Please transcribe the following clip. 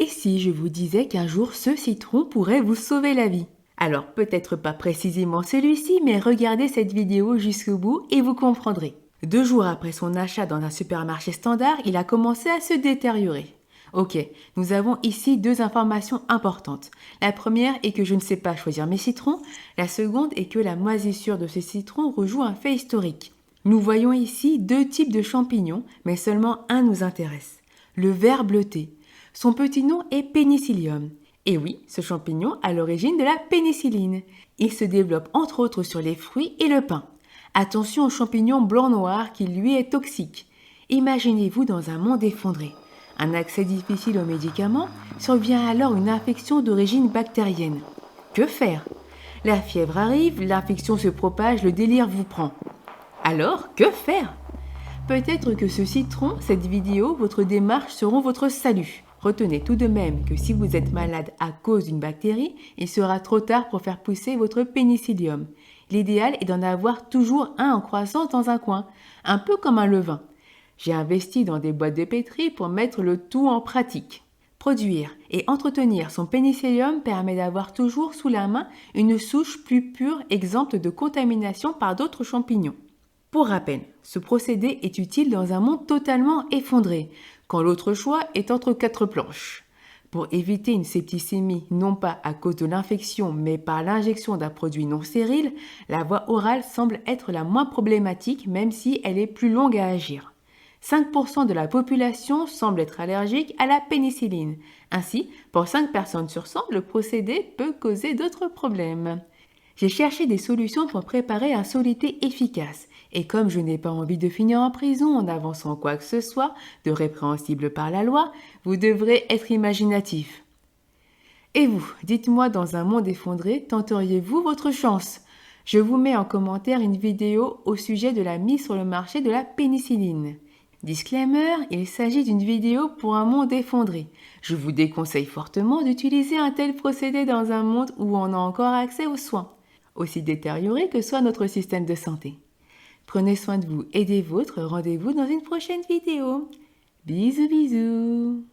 Et si je vous disais qu'un jour ce citron pourrait vous sauver la vie? Alors peut-être pas précisément celui-ci, mais regardez cette vidéo jusqu'au bout et vous comprendrez. 2 jours après son achat dans un supermarché standard, il a commencé à se détériorer. Ok, nous avons ici 2 informations importantes. La première est que je ne sais pas choisir mes citrons. La seconde est que la moisissure de ces citrons rejoue un fait historique. Nous voyons ici 2 types de champignons, mais seulement un nous intéresse. Le ver bleuté. Son petit nom est Penicillium. Et oui, ce champignon a l'origine de la pénicilline. Il se développe entre autres sur les fruits et le pain. Attention au champignon blanc-noir qui lui est toxique. Imaginez-vous dans un monde effondré. Un accès difficile aux médicaments, survient alors une infection d'origine bactérienne. Que faire? La fièvre arrive, l'infection se propage, le délire vous prend. Alors, que faire? Peut-être que ce citron, cette vidéo, votre démarche seront votre salut. Retenez tout de même que si vous êtes malade à cause d'une bactérie, il sera trop tard pour faire pousser votre pénicillium. L'idéal est d'en avoir toujours un en croissance dans un coin, un peu comme un levain. J'ai investi dans des boîtes de pétri pour mettre le tout en pratique. Produire et entretenir son pénicillium permet d'avoir toujours sous la main une souche plus pure exempte de contamination par d'autres champignons. Pour rappel, ce procédé est utile dans un monde totalement effondré, quand l'autre choix est entre 4 planches. Pour éviter une septicémie non pas à cause de l'infection mais par l'injection d'un produit non stérile, la voie orale semble être la moins problématique même si elle est plus longue à agir. 5% de la population semble être allergique à la pénicilline. Ainsi, pour 5 personnes sur 100, le procédé peut causer d'autres problèmes. J'ai cherché des solutions pour préparer un soluté efficace. Et comme je n'ai pas envie de finir en prison en avançant quoi que ce soit de répréhensible par la loi, vous devrez être imaginatif. Et vous, dites-moi, dans un monde effondré, tenteriez-vous votre chance? Je vous mets en commentaire une vidéo au sujet de la mise sur le marché de la pénicilline. Disclaimer, il s'agit d'une vidéo pour un monde effondré. Je vous déconseille fortement d'utiliser un tel procédé dans un monde où on a encore accès aux soins, aussi détérioré que soit notre système de santé. Prenez soin de vous et des vôtres, rendez-vous dans une prochaine vidéo. Bisous bisous.